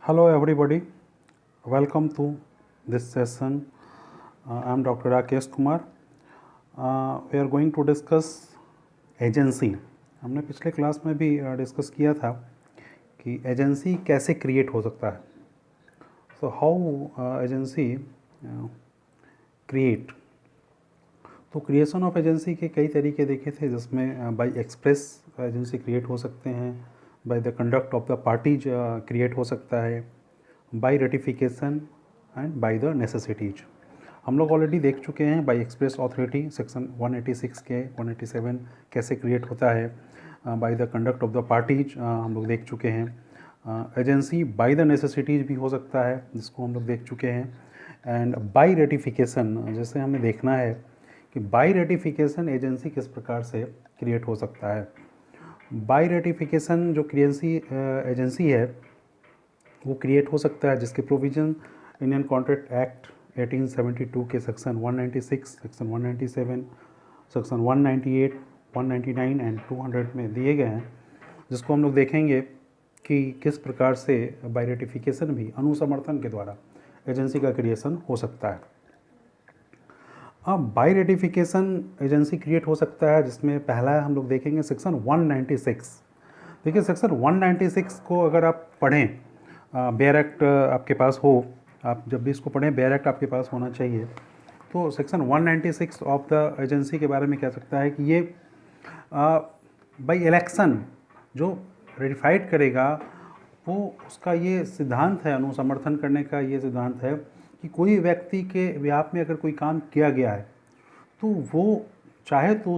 Hello everybody, welcome to this session. I am Dr. Rakesh Kumar. We are going to discuss agency. हमने पिछले class में भी discuss किया था कि एजेंसी कैसे क्रिएट हो सकता है. So how agency create. तो क्रिएशन ऑफ एजेंसी के कई तरीके देखे थे, जिसमें बाय एक्सप्रेस एजेंसी क्रिएट हो सकते हैं, by the conduct of the parties create हो सकता है, by ratification and by the necessities. हम लोग ऑलरेडी देख चुके हैं बाय एक्सप्रेस ऑथोरिटी सेक्शन 186 के 187 कैसे क्रिएट होता है, by the conduct of the parties हम लोग देख चुके हैं. एजेंसी बाय द नेसेसिटीज भी हो सकता है, जिसको हम लोग देख चुके हैं. एंड बाय रेटिफिकेशन, जैसे हमें देखना है कि बाय रेटिफिकेशन एजेंसी किस प्रकार से क्रिएट हो सकता है. बाय रेटिफिकेशन जो एजेंसी है वो क्रिएट हो सकता है जिसके प्रोविज़न इंडियन कॉन्ट्रैक्ट एक्ट 1872 के सेक्शन 196, सेक्शन 197, सेक्शन 198, 199 एंड 200 में दिए गए हैं, जिसको हम लोग देखेंगे कि किस प्रकार से बाय रेटिफिकेशन भी अनुसमर्थन के द्वारा एजेंसी का क्रिएशन हो सकता है. अब बाय रेटिफिकेशन एजेंसी क्रिएट हो सकता है, जिसमें पहला हम लोग देखेंगे सेक्शन 196. देखिए सेक्शन 196 को अगर आप पढ़ें, बेयर एक्ट आपके पास हो, आप जब भी इसको पढ़ें बेयर एक्ट आपके पास होना चाहिए. तो सेक्शन 196 ऑफ द एजेंसी के बारे में कह सकता है कि ये बाय इलेक्शन जो रेटिफाइड करेगा वो उसका ये सिद्धांत है, अनुसमर्थन करने का ये सिद्धांत है कि कोई व्यक्ति के बिहाफ में अगर कोई काम किया गया है तो वो चाहे तो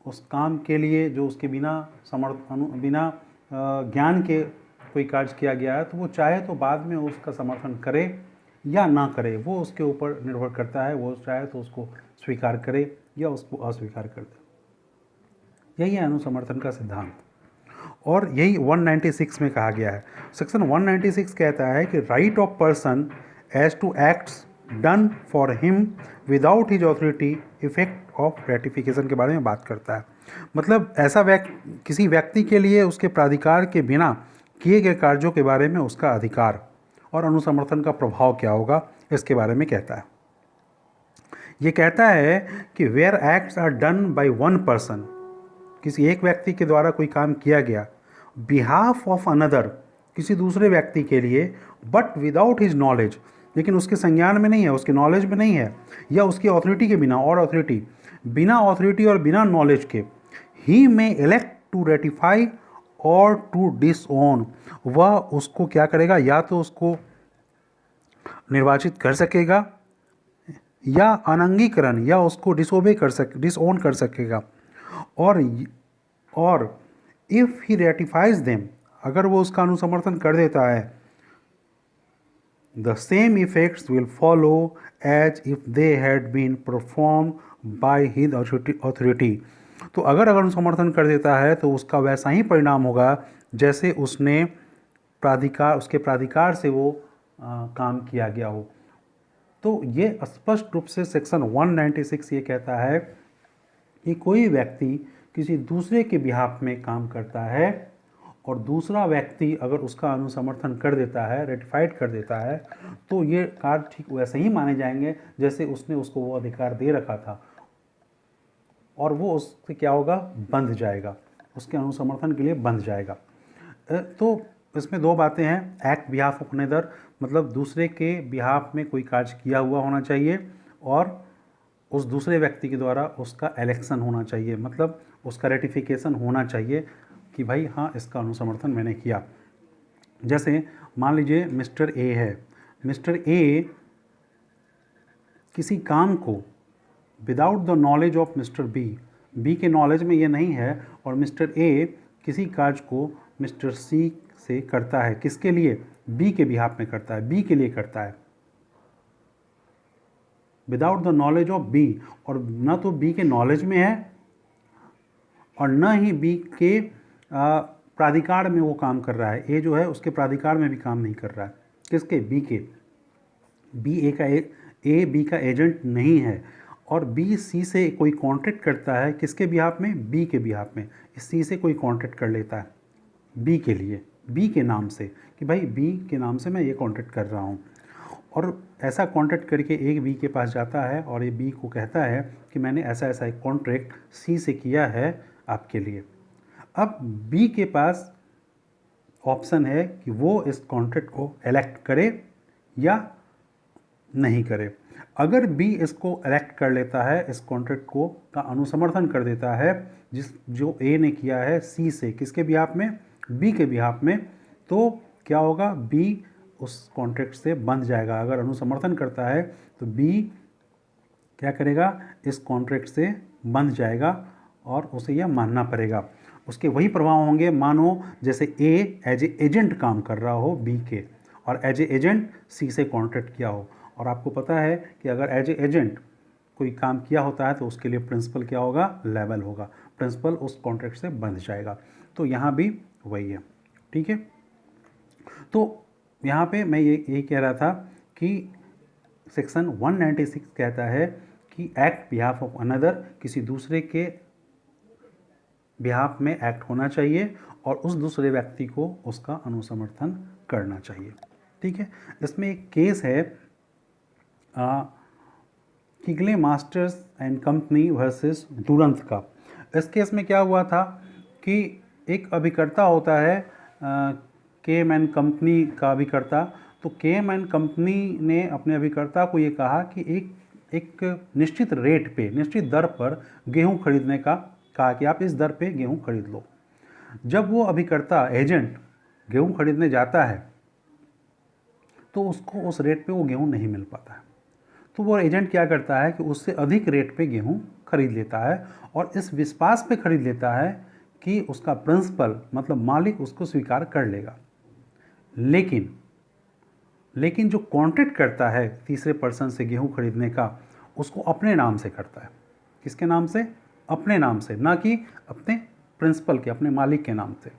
उस काम के लिए जो उसके बिना ज्ञान के कोई कार्य किया गया है, तो वो चाहे तो बाद में उसका समर्थन करे या ना करे, वो उसके ऊपर निर्भर करता है. वो चाहे तो उसको स्वीकार करे या उसको अस्वीकार कर दे. यही है अनुसमर्थन का सिद्धांत, और यही 196 में कहा गया है. सेक्शन 196 कहता है कि right of person as to acts done for him without his authority effect of ratification के बारे में बात करता है. मतलब ऐसा किसी व्यक्ति के लिए उसके प्राधिकार के बिना किए गए कार्यों के बारे में उसका अधिकार और अनुसमर्थन का प्रभाव क्या होगा, इसके बारे में कहता है. ये कहता है कि where acts are done by one person, किसी एक व्यक्ति के द्वारा कोई काम किया गया, बिहाफ ऑफ अनदर, किसी दूसरे व्यक्ति के लिए, बट विदाउट हिज नॉलेज, लेकिन उसके संज्ञान में नहीं है, उसके नॉलेज में नहीं है, या उसकी ऑथोरिटी के बिना, और बिना ऑथोरिटी और बिना नॉलेज के, ही में इलेक्ट टू रेटिफाई और टू डिसओन, वह उसको क्या करेगा, या तो उसको निर्वाचित कर सकेगा या अनंगीकरण या उसको डिसओन कर सकेगा. और इफ ही रेटिफाइज देम, अगर वो उसका अनुसमर्थन कर देता है, the same effects will follow as if they had been perform by his authority. तो अगर अनुसमर्थन कर देता है तो उसका वैसा ही परिणाम होगा जैसे उसके प्राधिकार से वो काम किया गया हो. तो ये स्पष्ट रूप से सेक्शन 196 ये कहता है कि कोई व्यक्ति किसी दूसरे के बिहाफ में काम करता है और दूसरा व्यक्ति अगर उसका अनुसमर्थन कर देता है, रेटिफाइड कर देता है, तो ये कार्य ठीक वैसे ही माने जाएंगे जैसे उसने उसको वो अधिकार दे रखा था, और वो उससे क्या होगा, बंध जाएगा, उसके अनुसमर्थन के लिए बंध जाएगा. तो इसमें दो बातें हैं. एक्ट बिहाफ ऑफ अनदर, मतलब दूसरे के बिहाफ में कोई कार्य किया हुआ होना चाहिए, और उस दूसरे व्यक्ति के द्वारा उसका इलेक्शन होना चाहिए, मतलब उसका रेटिफिकेशन होना चाहिए कि भाई हाँ, इसका अनुसमर्थन मैंने किया. जैसे मान लीजिए मिस्टर ए है, मिस्टर ए किसी काम को without the knowledge of Mr B के नॉलेज में ये नहीं है, और मिस्टर ए किसी कार्य को मिस्टर सी से करता है, किसके लिए, बी के बिहाफ में करता है, बी के लिए करता है, without the knowledge of B, और न तो बी के नॉलेज में है और न ही बी के प्राधिकार में वो काम कर रहा है. ए जो है उसके प्राधिकार में भी काम नहीं कर रहा है, किसके, बी के. बी बी का एजेंट नहीं है, और बी सी से कोई कॉन्ट्रैक्ट करता है, किसके बिहाफ में? बी के बिहाफ में। सी से कोई कॉन्ट्रैक्ट कर लेता है बी के लिए, बी के नाम से, कि भाई बी के नाम से मैं ये कॉन्ट्रैक्ट कर रहा हूँ, और ऐसा कॉन्ट्रैक्ट करके एक बी के पास जाता है और ये बी को कहता है कि मैंने ऐसा ऐसा एक कॉन्ट्रैक्ट सी से किया है आपके लिए। अब बी के पास ऑप्शन है कि वो इस कॉन्ट्रैक्ट को इलेक्ट करे या नहीं करे। अगर बी इसको इलेक्ट कर लेता है, इस कॉन्ट्रैक्ट को का अनुसमर्थन कर देता है जो ए ने किया है सी से, किसके बिहाफ में? बी के बिहाफ में, तो क्या होगा? बी उस कॉन्ट्रैक्ट से बंध जाएगा। अगर अनुसमर्थन करता है तो बी क्या करेगा? इस कॉन्ट्रैक्ट से बंध जाएगा और उसे यह मानना पड़ेगा। उसके वही प्रभाव होंगे, मानो जैसे ए एज ए एजेंट काम कर रहा हो बी के, और एज ए एजेंट सी से कॉन्ट्रैक्ट किया हो। और आपको पता है कि अगर एज ए एजेंट कोई काम किया होता है तो उसके लिए प्रिंसिपल क्या होगा? लेवल होगा। प्रिंसिपल उस कॉन्ट्रैक्ट से बंध जाएगा। तो यहाँ भी वही है, ठीक है। तो यहाँ पे मैं ये कह रहा था कि सेक्शन 196 कहता है कि एक्ट बिहाफ ऑफ अनदर, किसी दूसरे के बिहाफ में एक्ट होना चाहिए और उस दूसरे व्यक्ति को उसका अनुसमर्थन करना चाहिए, ठीक है। इसमें एक केस है किगले मास्टर्स एंड कंपनी वर्सेस दुरंत का। इस केस में क्या हुआ था कि एक अभिकर्ता होता है KM & कंपनी का अभिकर्ता। तो KM & कंपनी ने अपने अभिकर्ता को ये कहा कि एक निश्चित रेट पे, निश्चित दर पर गेहूं खरीदने का कहा कि आप इस दर पे गेहूं खरीद लो। जब वो अभिकर्ता एजेंट गेहूं खरीदने जाता है तो उसको उस रेट पे वो गेहूं नहीं मिल पाता है। तो वो एजेंट क्या करता है कि उससे अधिक रेट पे गेहूं खरीद लेता है और इस विश्वास पे खरीद लेता है कि उसका प्रिंसिपल मतलब मालिक उसको स्वीकार कर लेगा। लेकिन जो कॉन्ट्रैक्ट करता है तीसरे पर्सन से गेहूं खरीदने का, उसको अपने नाम से करता है। किसके नाम से? अपने नाम से, ना कि अपने प्रिंसिपल के, अपने मालिक के नाम से।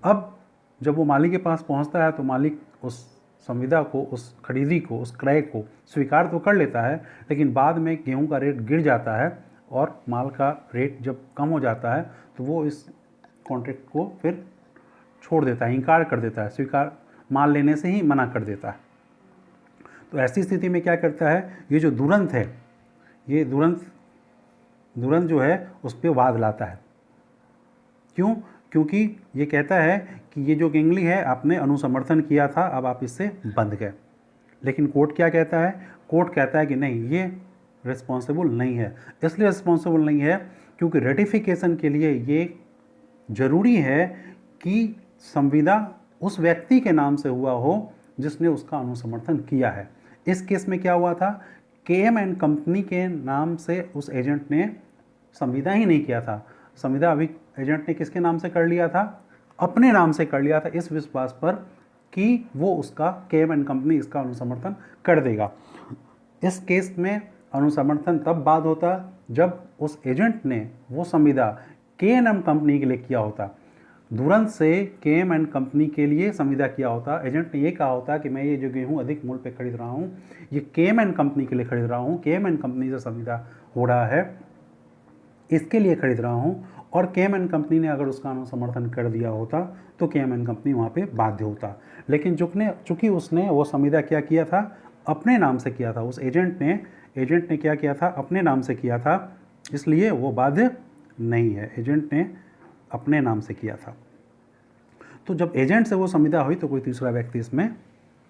अब जब वो मालिक के पास पहुंचता है तो मालिक उस संविदा को, उस खरीदी को, उस क्रय को स्वीकार तो कर लेता है, लेकिन बाद में गेहूं का रेट गिर जाता है और माल का रेट जब कम हो जाता है तो वो इस कॉन्ट्रैक्ट को फिर छोड़ देता है, इनकार कर देता है, स्वीकार माल लेने से ही मना कर देता है। तो ऐसी स्थिति में क्या करता है? ये जो दुरंत है, ये दुरंत जो है उस पर वाद लाता है। क्यों? क्योंकि ये कहता है कि ये जो किंगली है आपने अनुसमर्थन किया था, अब आप इससे बंध गए। लेकिन कोर्ट क्या कहता है? कोर्ट कहता है कि नहीं, ये रिस्पॉन्सिबल नहीं है। इसलिए रिस्पॉन्सिबल नहीं है क्योंकि रेटिफिकेशन के लिए ये ज़रूरी है कि संविदा उस व्यक्ति के नाम से हुआ हो जिसने उसका अनुसमर्थन किया है। इस केस में क्या हुआ था? KM & कंपनी के नाम से उस एजेंट ने संविदा ही नहीं किया था। संविदा अभी एजेंट ने किसके नाम से कर लिया था? अपने नाम से कर लिया था, इस विश्वास पर कि वो उसका KM & कंपनी इसका अनुसमर्थन कर देगा। इस केस में अनुसमर्थन तब बाद होता जब उस एजेंट ने वो संविदा KM & कंपनी के लिए किया होता, दुरंत से KM & कंपनी के लिए संविदा किया होता। एजेंट ने ये कहा होता कि मैं ये जो गेहूँ अधिक मूल्य पे खरीद रहा हूँ, ये KM & कंपनी के लिए खरीद रहा हूँ, KM & कंपनी से संविदा हो रहा है, इसके लिए खरीद रहा हूँ। और KM & कंपनी ने अगर उसका अनुसमर्थन कर दिया होता तो KM & कंपनी वहाँ पे बाध्य होता। लेकिन चूँकि उसने वो संविदा क्या किया था? अपने नाम से किया था। उस एजेंट ने क्या किया था? अपने नाम से किया था, इसलिए वो बाध्य नहीं है। एजेंट ने अपने नाम से किया था। तो जब एजेंट से वो संविदा हुई तो कोई तीसरा व्यक्ति इसमें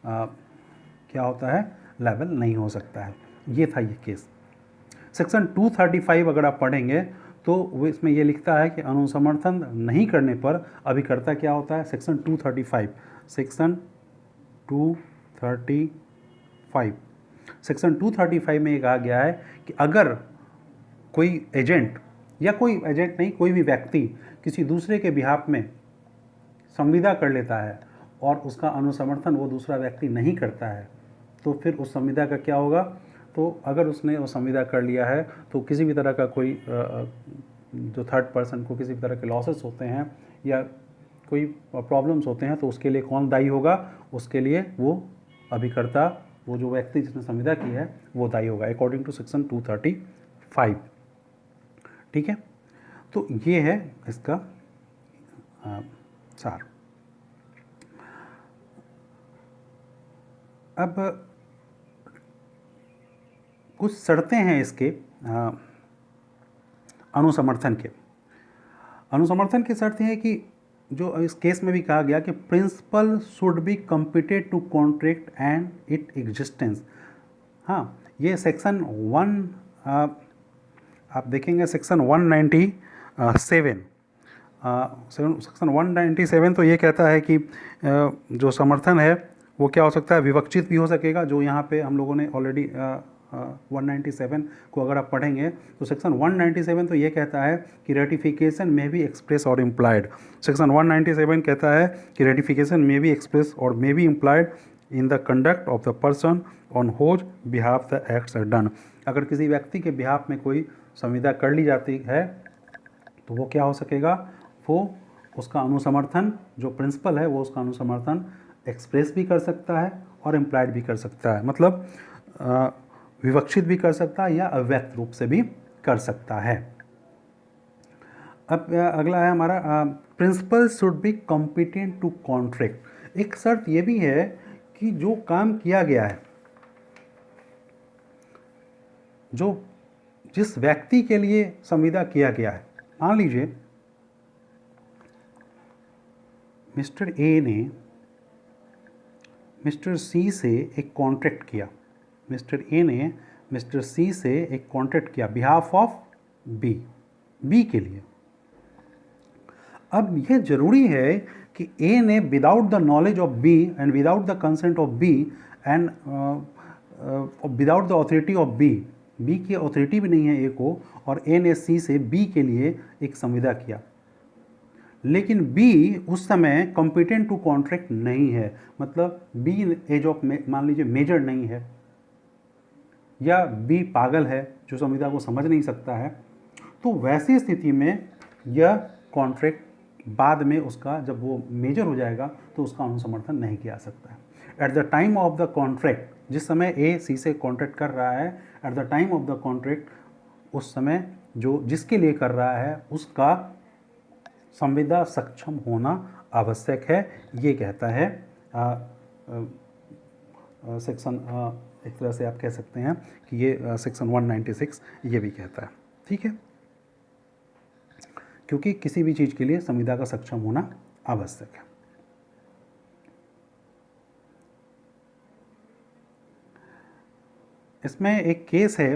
क्या होता है? लेवल नहीं हो सकता है। ये था ये केस। सेक्शन 235 अगर आप पढ़ेंगे तो वो इसमें ये लिखता है कि अनुसमर्थन नहीं करने पर अभिकर्ता क्या होता है? सेक्शन 235 सेक्शन 235 में ये कहा गया है कि अगर कोई एजेंट या कोई एजेंट नहीं, कोई भी व्यक्ति किसी दूसरे के बिहाफ में संविदा कर लेता है और उसका अनुसमर्थन वो दूसरा व्यक्ति नहीं करता है, तो फिर उस संविदा का क्या होगा? तो अगर उसने वो संविदा कर लिया है तो किसी भी तरह का कोई जो थर्ड पर्सन को किसी भी तरह के लॉसेस होते हैं या कोई प्रॉब्लम्स होते हैं तो उसके लिए कौन दायी होगा? उसके लिए वो अभिकर्ता वो जो व्यक्ति जिसने संविदा की है वो दायी होगा अकॉर्डिंग टू सेक्शन 235। ठीक है, तो ये है इसका सार। अब कुछ शर्तें हैं इसके अनुसमर्थन के। अनुसमर्थन की शर्त है कि जो इस केस में भी कहा गया कि principal should be competent to contract and it existence. हाँ, ये सेक्शन 1 आप देखेंगे सेक्शन 197 सेक्शन 197 तो ये कहता है कि जो समर्थन है वो क्या हो सकता है, विवक्षित भी हो सकेगा। जो यहाँ पे हम लोगों ने ऑलरेडी 197 को अगर आप पढ़ेंगे तो सेक्शन 197 तो ये कहता है कि रेटिफिकेशन में भी एक्सप्रेस और इम्प्लाइड। सेक्शन 197 कहता है कि रेटिफिकेशन में भी एक्सप्रेस और may be implied in the conduct of the person on whose behalf the acts are done. अगर किसी व्यक्ति के बिहाफ में कोई संविदा कर ली जाती है तो वो क्या हो सकेगा, वो उसका अनुसमर्थन जो प्रिंसिपल है वो उसका अनुसमर्थन एक्सप्रेस भी कर सकता है और इम्प्लाइड भी कर सकता है, मतलब विवक्षित भी कर सकता है या अव्यक्त रूप से भी कर सकता है। अब अगला है हमारा principal should be competent to contract. एक शर्त ये भी है कि जो काम किया गया है, जो जिस व्यक्ति के लिए संविदा किया गया है, मान लीजिए मिस्टर ए ने मिस्टर सी से एक कॉन्ट्रैक्ट किया। मिस्टर ए ने मिस्टर सी से एक कॉन्ट्रैक्ट किया बिहाफ ऑफ बी के लिए। अब यह जरूरी है कि ए ने without the knowledge of B and without the consent of B and without the authority of B की ऑथोरिटी भी नहीं है ए को, और ए ने सी से बी के लिए एक संविदा किया, लेकिन बी उस समय कॉम्पिटेंट टू कॉन्ट्रैक्ट नहीं है, मतलब बी एज ऑफ मान लीजिए मेजर नहीं है, या बी पागल है जो संविदा को समझ नहीं सकता है, तो वैसी स्थिति में यह कॉन्ट्रैक्ट बाद में उसका जब वो मेजर हो जाएगा तो उसका अनुसमर्थन नहीं किया सकता है। At the time of the contract, जिस समय ए सी से कॉन्ट्रैक्ट कर रहा है, at the time of the contract, उस समय जो जिसके लिए कर रहा है उसका संविदा सक्षम होना आवश्यक है, ये कहता है सेक्शन एक तरह से आप कह सकते हैं कि ये सेक्शन 196 ये भी कहता है। ठीक है, क्योंकि किसी भी चीज़ के लिए संविदा का सक्षम होना आवश्यक है। इसमें एक केस है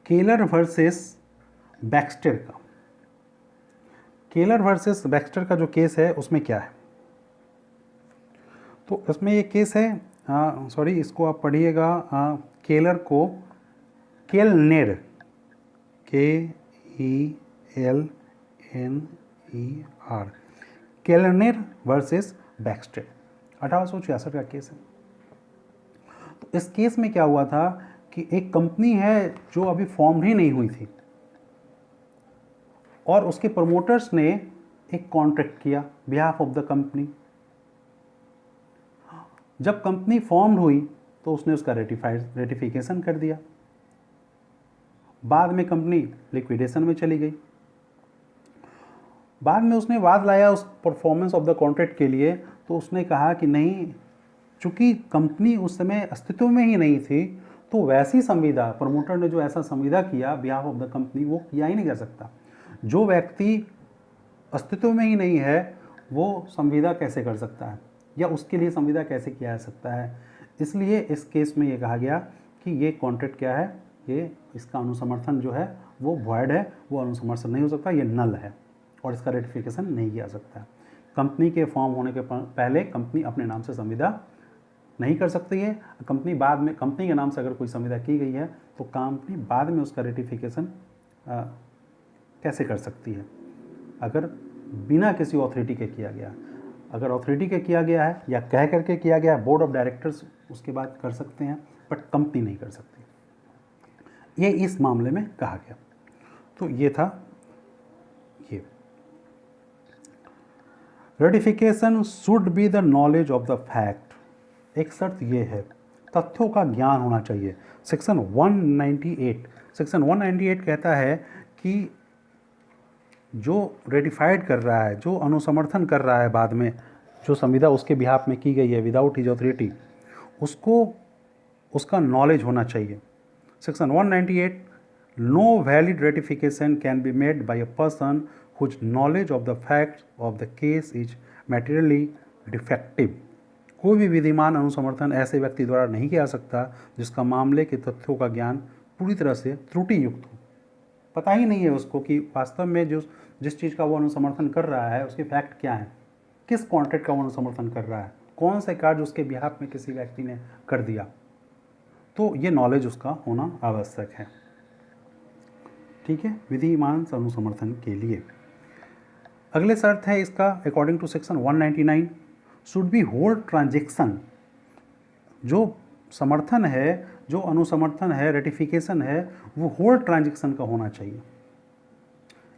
केलर वर्सेस बैक्स्टर का। केलर वर्सेस बैक्स्टर का जो केस है उसमें क्या है, तो इसमें ये केस है सॉरी इसको आप पढ़िएगा केलर को केलनेर KELNER केलनेर वर्सेस बैक्स्टर 1866 का केस है। तो इस केस में क्या हुआ था कि एक कंपनी है जो अभी फॉर्म ही नहीं हुई थी और उसके प्रमोटर्स ने एक कॉन्ट्रैक्ट किया बिहाफ ऑफ द कंपनी। जब कंपनी फॉर्म हुई तो उसने उसका रेटिफिकेशन कर दिया। बाद में कंपनी लिक्विडेशन में चली गई। बाद में उसने वाद लाया उस परफॉर्मेंस ऑफ द कॉन्ट्रैक्ट के लिए, तो उसने कहा कि नहीं, चूंकि कंपनी उस समय अस्तित्व में ही नहीं थी, तो वैसी संविदा प्रमोटर ने जो ऐसा संविदा किया बिहाफ ऑफ द कंपनी वो किया ही नहीं जा सकता। जो व्यक्ति अस्तित्व में ही नहीं है वो संविदा कैसे कर सकता है या उसके लिए संविदा कैसे किया जा सकता है। इसलिए इस केस में ये कहा गया कि ये कॉन्ट्रैक्ट क्या है, ये इसका अनुसमर्थन जो है वो वॉइड है, वो अनुसमर्थन नहीं हो सकता, ये नल है और इसका रेटिफिकेशन नहीं किया सकता है। कंपनी के फॉर्म होने के पहले कंपनी अपने नाम से संविदा नहीं कर सकती है। कंपनी बाद में कंपनी के नाम से अगर कोई संविदा की गई है तो कंपनी बाद में उसका रेटिफिकेशन कैसे कर सकती है, अगर बिना किसी ऑथोरिटी के किया गया। अगर ऑथोरिटी के किया गया है या कह करके किया गया है, बोर्ड ऑफ डायरेक्टर्स उसके बाद कर सकते हैं, बट कंपनी नहीं कर सकती। ये इस मामले में कहा गया। तो ये था ये। Ratification should be the knowledge of the fact. एक शर्त ये है, तथ्यों का ज्ञान होना चाहिए। सेक्शन 198 कहता है कि जो रेटिफाइड कर रहा है, जो अनुसमर्थन कर रहा है बाद में जो संविदा उसके बिहाफ में की गई है विदाउट हिज ऑथोरिटी, उसको उसका नॉलेज होना चाहिए। Section 198, no valid ratification can be made by a person whose knowledge of the facts of the case is materially defective. कोई भी विधिमान अनुसमर्थन ऐसे व्यक्ति द्वारा नहीं किया सकता जिसका मामले के तथ्यों का ज्ञान पूरी तरह से त्रुटि युक्त हो। पता ही नहीं है उसको कि वास्तव में जिस चीज़ का वो अनुसमर्थन कर रहा है उसके फैक्ट क्या है, किस कॉन्ट्रैक्ट का वो अनुसमर्थन कर रहा है, कौन से कार्य उसके बिहाफ में किसी व्यक्ति ने कर दिया। तो ये नॉलेज उसका होना आवश्यक है। ठीक है, विधिमान अनुसमर्थन के लिए। अगले शर्त है इसका, according to section 199, should be whole transaction. जो समर्थन है, जो अनुसमर्थन है, रेटिफिकेशन है, वो होल ट्रांजेक्शन का होना चाहिए।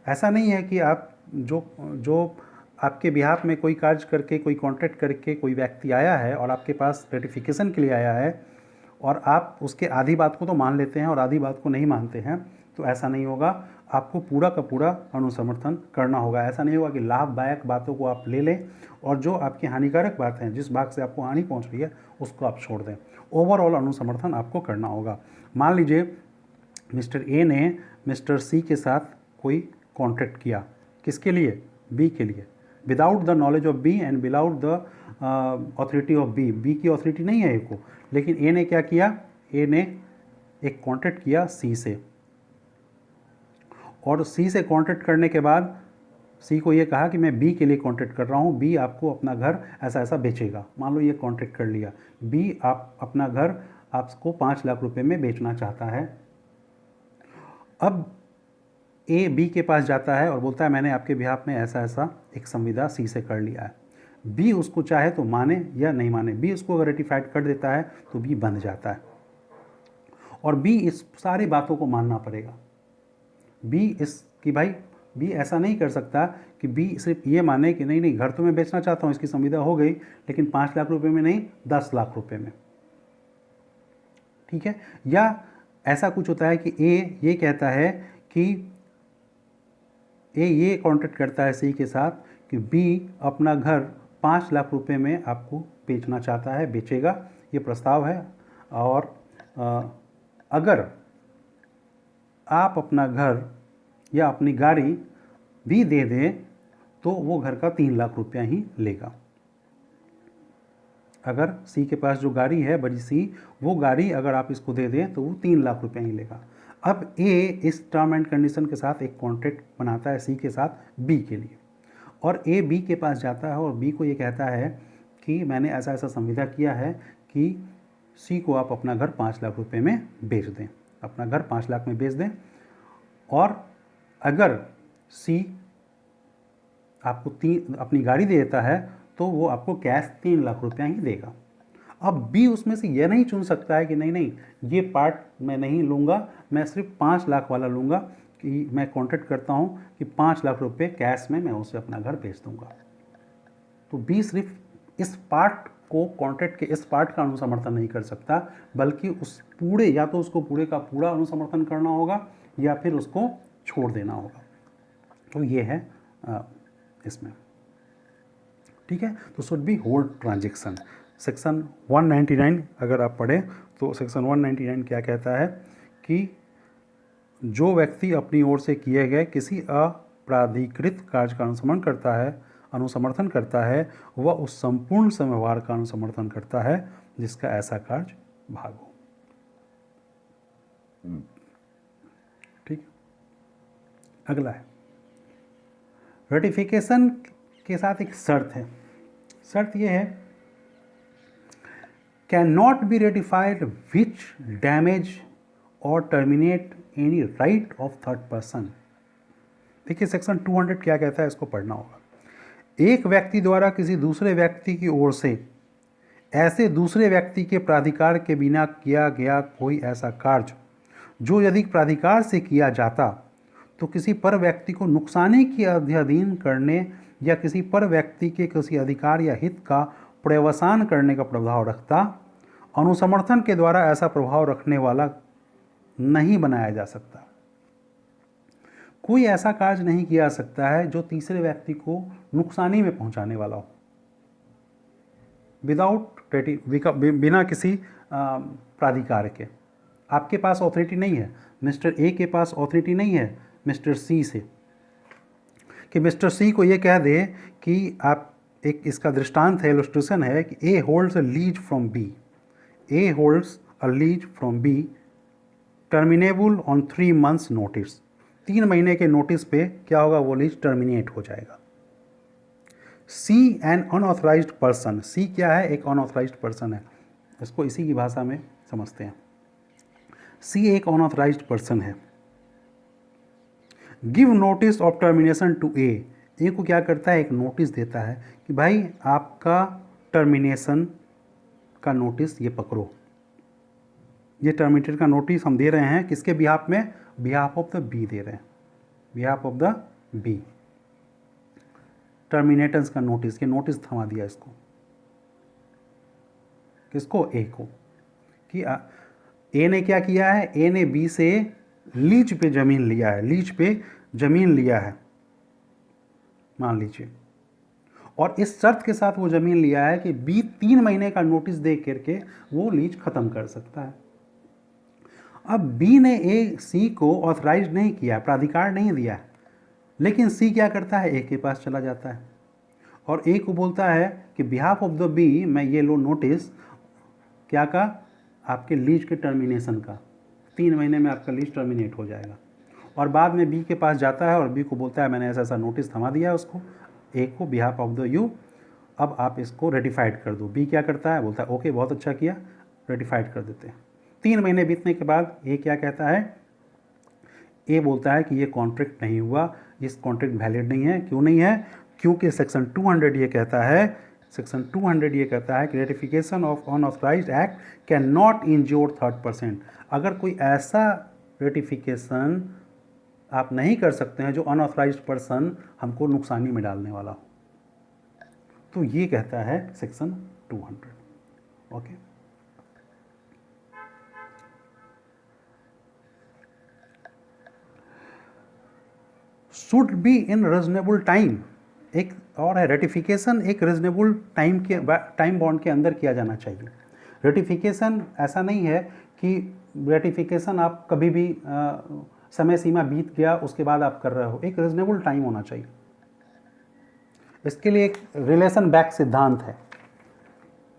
ऐसा नहीं है कि आप जो आपके बिहाफ में कोई कार्य करके, कोई कॉन्ट्रैक्ट करके कोई व्यक्ति आया है और आपके पास रेटिफिकेशन के लिए आया है और आप उसके आधी बात को तो मान लेते हैं और आधी बात को नहीं मानते हैं, तो ऐसा नहीं होगा। आपको पूरा का पूरा अनुसमर्थन करना होगा। ऐसा नहीं होगा कि लाभदायक बातों को आप ले लें और जो आपकी हानिकारक बात हैं, जिस भाग से आपको हानि पहुंच रही है, उसको आप छोड़ दें। ओवरऑल अनुसमर्थन आपको करना होगा। मान लीजिए मिस्टर ए ने मिस्टर सी के साथ कोई कॉन्ट्रैक्ट किया, किसके लिए? बी के लिए, without the knowledge of B and without the authority of B. B की ऑथोरिटी नहीं है ए को, लेकिन ए ने क्या किया? ए ने एक कॉन्ट्रैक्ट किया सी से, और सी से कॉन्ट्रैक्ट करने के बाद सी को ये कहा कि मैं बी के लिए कॉन्ट्रैक्ट कर रहा हूँ, बी आपको अपना घर ऐसा ऐसा बेचेगा। मान लो ये कॉन्ट्रैक्ट कर लिया, बी आप अपना घर आपको 5 लाख रुपए में बेचना चाहता है। अब ए बी के पास जाता है और बोलता है मैंने आपके बिहाफ में ऐसा ऐसा एक संविदा सी से कर लिया है। बी उसको चाहे तो माने या नहीं माने, बी उसको अगर रेटिफाइड कर देता है तो बी बंध जाता है और बी इस सारी बातों को मानना पड़ेगा। बी कि भाई बी ऐसा नहीं कर सकता कि बी सिर्फ ये माने कि नहीं नहीं घर तो मैं बेचना चाहता हूँ, इसकी संविदा हो गई, लेकिन 5 लाख रुपए में नहीं 10 लाख रुपए में। ठीक है, या ऐसा कुछ होता है कि ए ये कहता है कि ए ये कॉन्ट्रैक्ट करता है सी के साथ कि बी अपना घर 5 लाख रुपए में आपको बेचना चाहता है, बेचेगा, ये प्रस्ताव है। और अगर आप अपना घर या अपनी गाड़ी भी दे दें तो वो घर का 3 लाख रुपया ही लेगा। अगर सी के पास जो गाड़ी है बड़ी सी, वो गाड़ी अगर आप इसको दे दें तो वो 3 लाख रुपया ही लेगा। अब ए इस टर्म एंड कंडीशन के साथ एक कॉन्ट्रैक्ट बनाता है सी के साथ बी के लिए, और ए बी के पास जाता है और बी को ये कहता है कि मैंने ऐसा ऐसा संविदा किया है कि सी को आप अपना घर 5 लाख रुपए में बेच दें, अपना घर 5 लाख में बेच दें। और अगर सी आपको अपनी गाड़ी दे देता है तो वो आपको कैश 3 लाख रुपया ही देगा। अब बी उसमें से ये नहीं चुन सकता है कि नहीं नहीं ये पार्ट मैं नहीं लूँगा, मैं सिर्फ 5 लाख वाला लूँगा, कि मैं कॉन्ट्रैक्ट करता हूँ कि 5 लाख रुपए कैश में मैं उसे अपना घर बेच दूँगा। तो बी सिर्फ इस पार्ट को, कॉन्ट्रैक्ट के इस पार्ट का अनुसमर्थन नहीं कर सकता, बल्कि उस पूरे, या तो उसको पूरे का पूरा अनुसमर्थन करना होगा या फिर उसको छोड़ देना होगा। तो ये है इसमें। ठीक है, तो should be whole transaction. Section 199 अगर आप पढ़ें तो सेक्शन 199 क्या कहता है कि जो व्यक्ति अपनी ओर से किए गए किसी अपराधिकृत कार्य का अनुसमर्थन करता है वह उस संपूर्ण व्यवहार का अनुसमर्थन करता है जिसका ऐसा कार्य भाग हो। ठीक, अगला है रेटिफिकेशन के साथ एक शर्त है। शर्त यह है, can not be ratified which damage और terminate any right of third person. देखिए सेक्शन 200 क्या कहता है, इसको पढ़ना होगा। एक व्यक्ति द्वारा किसी दूसरे व्यक्ति की ओर से ऐसे दूसरे व्यक्ति के प्राधिकार के बिना किया गया कोई ऐसा कार्य जो यदि प्राधिकार से किया जाता तो किसी पर व्यक्ति को नुकसानी के अधीन करने या किसी पर व्यक्ति के किसी अधिकार या हित का पर्यवसान करने का प्रभाव रखता, अनुसमर्थन के द्वारा ऐसा प्रभाव रखने वाला नहीं बनाया जा सकता। कोई ऐसा कार्य नहीं किया जा सकता है जो तीसरे व्यक्ति को नुकसानी में पहुंचाने वाला हो, बिना किसी प्राधिकार के। आपके पास ऑथोरिटी नहीं है, मिस्टर ए के पास ऑथोरिटी नहीं है मिस्टर सी से, कि मिस्टर सी को ये कह दे कि आप, एक इसका दृष्टांत है, इलस्ट्रेशन है कि A holds a lease from B, A holds a lease from B terminable on 3 months notice. 3 महीने के नोटिस पे क्या होगा, वो लीज टर्मिनेट हो जाएगा। सी एन अनऑथराइज्ड पर्सन, सी क्या है, एक अनऑथराइज्ड पर्सन है, इसको इसी की भाषा में समझते हैं। सी एक अनऑथराइज्ड पर्सन है। Give notice of termination to A, A को क्या करता है, एक नोटिस देता है कि भाई आपका टर्मिनेशन का नोटिस ये पकड़ो। ये टर्मिनेटेड का नोटिस हम दे रहे हैं किसके बिहाफ में, बिहाफ ऑफ द बी दे रहे हैं, बिहाफ ऑफ द बी। टर्मिनेटेंस का नोटिस, ये नोटिस थमा दिया इसको, किसको, ए को, कि ए ने क्या किया है, ए ने बी से लीज पे ज़मीन लिया है, लीज पे ज़मीन लिया है मान लीजिए, और इस शर्त के साथ वो ज़मीन लिया है कि बी 3 महीने का नोटिस दे करके वो लीज ख़त्म कर सकता है। अब बी ने ए सी को ऑथराइज नहीं किया, प्राधिकार नहीं दिया है, लेकिन सी क्या करता है, ए के पास चला जाता है और ए को बोलता है कि बिहाफ ऑफ द बी मैं ये लो नोटिस, क्या का, आपके लीज के टर्मिनेशन का, 3 महीने में आपका लीज टर्मिनेट हो जाएगा। और बाद में बी के पास जाता है और बी को बोलता है मैंने ऐसा ऐसा नोटिस थमा दिया है उसको, ए को, बिहाफ ऑफ द यू, अब आप इसको रेटिफाइड कर दो। बी क्या करता है, बोलता है ओके बहुत अच्छा किया, रेटिफाइड कर देते हैं। 3 महीने बीतने के बाद ए क्या कहता है, ए बोलता है कि ये कॉन्ट्रैक्ट नहीं हुआ, इस कॉन्ट्रैक्ट वैलिड नहीं है। क्यों नहीं है, क्योंकि सेक्शन 200 ये कहता है, सेक्शन 200 ये कहता है कि ratification of unauthorised act cannot injure third person. अगर कोई ऐसा रेटिफिकेशन आप नहीं कर सकते हैं जो अनऑथराइज्ड पर्सन हमको नुकसानी में डालने वाला हो, तो ये कहता है section 200। Okay, should be in reasonable time, एक और है रेटिफिकेशन, एक रीजनेबल टाइम बॉन्ड के अंदर किया जाना चाहिए। रेटिफिकेशन ऐसा नहीं है कि रेटिफिकेशन आप कभी भी समय सीमा बीत गया उसके बाद आप कर रहे हो, एक रीजनेबल टाइम होना चाहिए। इसके लिए एक रिलेशन बैक सिद्धांत है।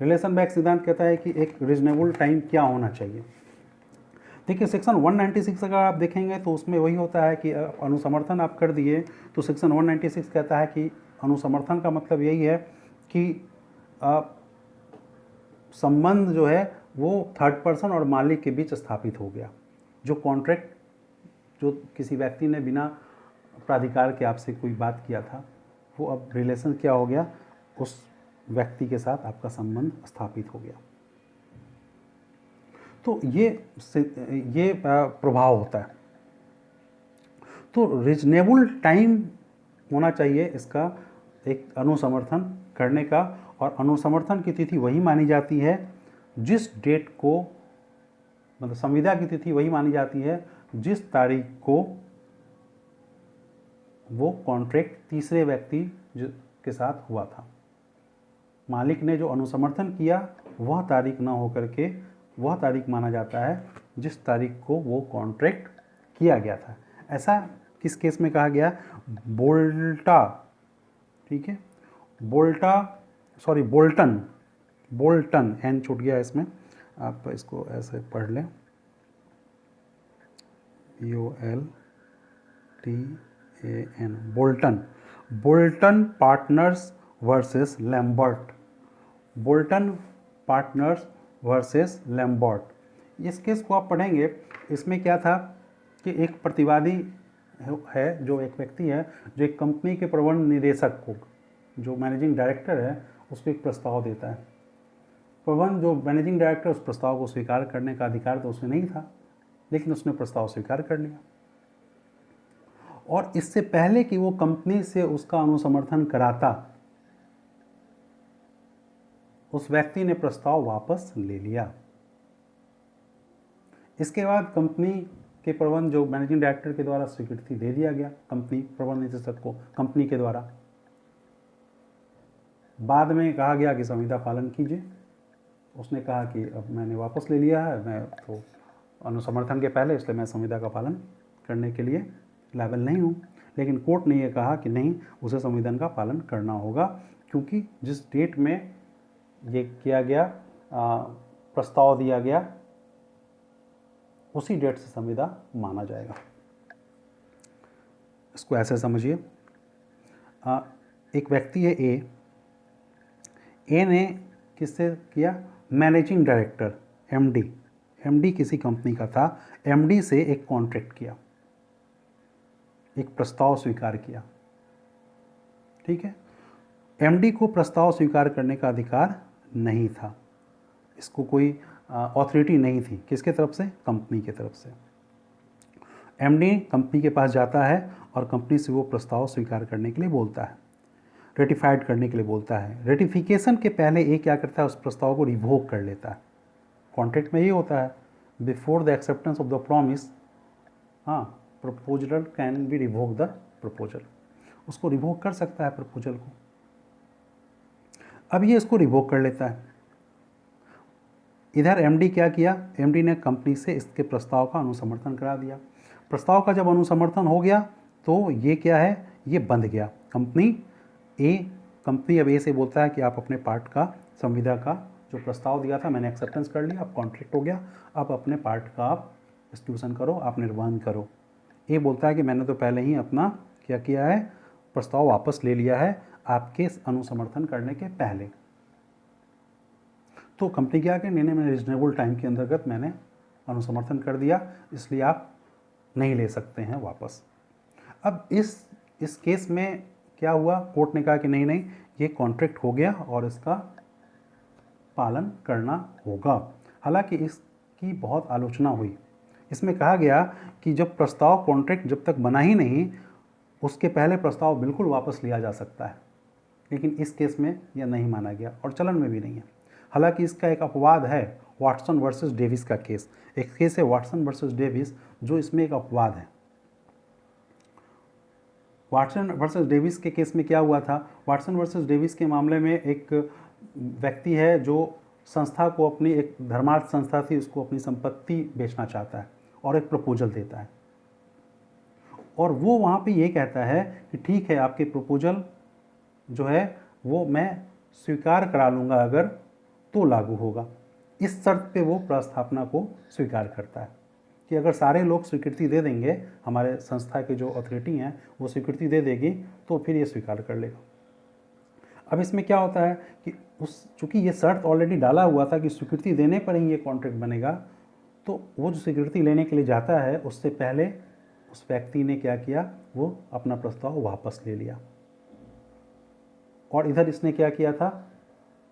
रिलेशन बैक सिद्धांत कहता है कि एक रीजनेबल टाइम क्या होना चाहिए। देखिए सेक्शन 196 अगर आप देखेंगे तो उसमें वही होता है कि अनुसमर्थन आप कर दिए तो सेक्शन 196 कहता है कि अनुसमर्थन का मतलब यही है कि संबंध जो है वो थर्ड पर्सन और मालिक के बीच स्थापित हो गया। जो कॉन्ट्रैक्ट जो किसी व्यक्ति ने बिना प्राधिकार के आपसे कोई बात किया था, वो अब रिलेशन क्या हो गया, उस व्यक्ति के साथ आपका संबंध स्थापित हो गया। तो ये प्रभाव होता है। तो रीजनेबल टाइम होना चाहिए इसका एक अनुसमर्थन करने का, और अनुसमर्थन की तिथि वही मानी जाती है जिस डेट को, मतलब संविदा की तिथि वही मानी जाती है जिस तारीख को वो कॉन्ट्रैक्ट तीसरे व्यक्ति के साथ हुआ था। मालिक ने जो अनुसमर्थन किया वह तारीख ना होकर के वह तारीख माना जाता है जिस तारीख को वो कॉन्ट्रैक्ट किया गया था। ऐसा किस केस में कहा गया, बोल्टा, ठीक है, बोल्टन, एन छूट गया इसमें, आप इसको ऐसे पढ़ लें, BOLTAN, Bolton partners versus Lambert, Bolton partners versus Lambert. इस केस को आप पढ़ेंगे, इसमें क्या था कि एक प्रतिवादी है, जो एक व्यक्ति है जो एक कंपनी के प्रबंध निदेशक को, जो मैनेजिंग डायरेक्टर है, उसको एक प्रस्ताव देता है। जो मैनेजिंग डायरेक्टर, उस प्रस्ताव को स्वीकार करने का अधिकार तो उसमें नहीं था, लेकिन उसने प्रस्ताव स्वीकार कर लिया। और इससे पहले कि वो कंपनी से उसका अनुसमर्थन कराता, उस व्यक्ति ने प्रस्ताव वापस ले लिया। इसके बाद कंपनी के प्रबंध जो मैनेजिंग डायरेक्टर के द्वारा स्वीकृति दे दिया गया कंपनी प्रबंध निदेशक को कंपनी के द्वारा। बाद में कहा गया कि संविदा पालन कीजिए। उसने कहा कि अब मैंने वापस ले लिया है, मैं तो अनुसमर्थन के पहले, इसलिए मैं संविदा का पालन करने के लिए लायबल नहीं हूँ। लेकिन कोर्ट ने यह कहा कि नहीं, उसे संविधान का पालन करना होगा, क्योंकि जिस डेट में ये किया गया, प्रस्ताव दिया गया, उसी डेट से संविदा माना जाएगा। इसको ऐसे समझिए, एक व्यक्ति है ए ने किससे किया, मैनेजिंग डायरेक्टर एमडी किसी कंपनी का था, एमडी से एक कॉन्ट्रैक्ट किया, एक प्रस्ताव स्वीकार किया। ठीक है, एमडी को प्रस्ताव स्वीकार करने का अधिकार नहीं था, इसको कोई अथॉरिटी नहीं थी। किसके तरफ से, कंपनी के तरफ से। एमडी कंपनी के पास जाता है और कंपनी से वो प्रस्ताव स्वीकार करने के लिए बोलता है, रेटिफाइड करने के लिए बोलता है। रेटिफिकेशन के पहले ये क्या करता है, उस प्रस्ताव को रिवोक कर लेता है। कॉन्ट्रैक्ट में ये होता है, before the acceptance of the promise, proposal can be revoke the proposal. उसको रिवोक कर सकता है प्रपोजल को। अब ये इसको रिवोक कर लेता है। इधर एमडी क्या किया, एमडी ने कंपनी से इसके प्रस्ताव का अनुसमर्थन करा दिया। प्रस्ताव का जब अनुसमर्थन हो गया तो ये क्या है, ये बंध गया। कंपनी अब ए से बोलता है कि आप अपने पार्ट का, संविदा का जो प्रस्ताव दिया था मैंने एक्सेप्टेंस कर लिया, अब कॉन्ट्रैक्ट हो गया, अब अपने पार्ट का आप एक्सक्यूशन करो, आप निर्वहन करो। ए बोलता है कि मैंने तो पहले ही अपना क्या किया है, प्रस्ताव वापस ले लिया है आपके अनुसमर्थन करने के पहले। तो कंपनी क्या कि नहीं, मैंने रीजनेबल टाइम के अंतर्गत मैंने अनुसमर्थन कर दिया, इसलिए आप नहीं ले सकते हैं वापस। अब इस केस में क्या हुआ, कोर्ट ने कहा कि नहीं, ये कॉन्ट्रैक्ट हो गया और इसका पालन करना होगा। हालांकि इसकी बहुत आलोचना हुई। इसमें कहा गया कि जब प्रस्ताव, कॉन्ट्रैक्ट जब तक बना ही नहीं, उसके पहले प्रस्ताव बिल्कुल वापस लिया जा सकता है, लेकिन इस केस में यह नहीं माना गया और चलन में भी नहीं है। हालांकि इसका एक अपवाद है, वाटसन वर्सेस डेविस का केस। एक केस है वाटसन वर्सेस डेविस, जो इसमें एक अपवाद है। वाटसन वर्सेस डेविस के केस में क्या हुआ था, वाटसन वर्सेस डेविस के मामले में एक व्यक्ति है जो संस्था को, अपनी एक धर्मार्थ संस्था थी, उसको अपनी संपत्ति बेचना चाहता है और एक प्रपोजल देता है, और वो वहाँ पे ये कहता है कि ठीक है, आपके प्रपोजल जो है वो मैं स्वीकार करा लूँगा अगर तो लागू होगा। इस शर्त पे वो प्रस्थापना को स्वीकार करता है कि अगर सारे लोग स्वीकृति दे देंगे, हमारे संस्था के जो अथॉरिटी हैं वो स्वीकृति दे देगी, तो फिर ये स्वीकार कर लेगा। अब इसमें क्या होता है कि चूँकि ये शर्त ऑलरेडी डाला हुआ था कि स्वीकृति देने पर ही ये कॉन्ट्रैक्ट बनेगा, तो वो जो स्वीकृति लेने के लिए जाता है, उससे पहले उस व्यक्ति ने क्या किया, वो अपना प्रस्ताव वापस ले लिया। और इधर इसने क्या किया था,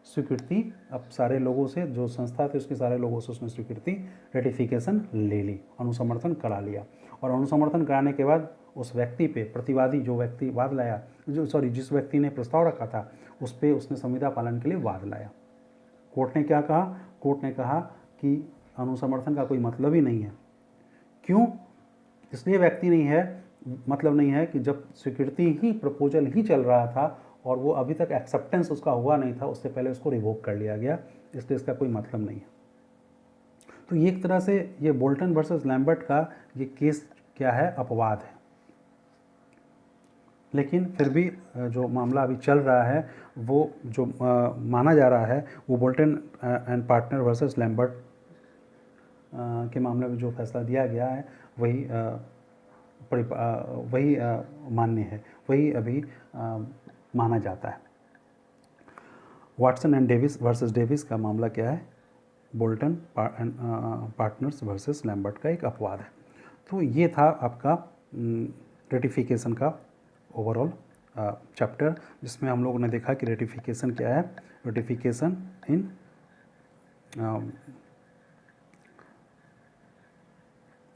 स्वीकृति अब सारे लोगों से, जो संस्था थी उसके सारे लोगों से उसने स्वीकृति, रेटिफिकेशन ले ली, अनुसमर्थन करा लिया। और अनुसमर्थन कराने के बाद उस व्यक्ति पे, प्रतिवादी जो व्यक्ति वाद लाया, जिस व्यक्ति ने प्रस्ताव रखा था, उस पर उसने संविदा पालन के लिए वाद लाया। कोर्ट ने क्या कहा, कोर्ट ने कहा कि अनुसमर्थन का कोई मतलब ही नहीं है। क्यों, इसलिए व्यक्ति नहीं है, मतलब नहीं है कि जब स्वीकृति ही, प्रपोजल ही चल रहा था और वो अभी तक एक्सेप्टेंस उसका हुआ नहीं था, उससे पहले उसको रिवोक कर लिया गया, इसलिए इसका कोई मतलब नहीं है। तो ये एक तरह से ये बोल्टन वर्सेस लैम्बर्ट का ये केस क्या है, अपवाद है। लेकिन फिर भी जो मामला अभी चल रहा है, वो जो माना जा रहा है, वो Bolton and partner versus Lambert के मामले में जो फैसला दिया गया है वही मान्य है, वही अभी माना जाता है। Watson and Davis versus Davis का मामला क्या है, बोल्टन पार्टनर्स वर्सेस लैम्बर्ट का एक अपवाद है। तो ये था आपका रेटिफिकेशन का ओवरऑल चैप्टर, जिसमें हम लोगों ने देखा कि रेटिफिकेशन क्या है। रेटिफिकेशन इन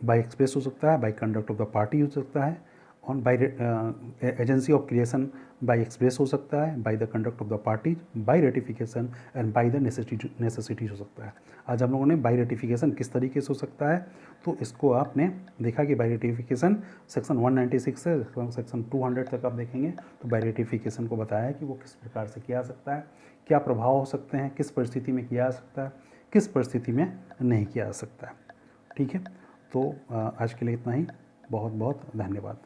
बाय एक्सप्रेस हो सकता है, by conduct of the party हो सकता है, on by agency of creation by express हो सकता है, by the conduct of the parties, by ratification and by the necessities हो सकता है। आज हम लोगों ने बाय रेटिफिकेशन किस तरीके से हो सकता है, तो इसको आपने देखा कि बाय रेटिफिकेशन सेक्शन 196 से सेक्शन 200 तक आप देखेंगे तो बाय रेटिफिकेशन को बताया कि वो किस प्रकार से किया जा सकता है, क्या प्रभाव हो सकते हैं, किस परिस्थिति में किया जा सकता है, किस परिस्थिति में नहीं किया जा सकता है। ठीक है, तो आज के लिए इतना ही। बहुत बहुत धन्यवाद।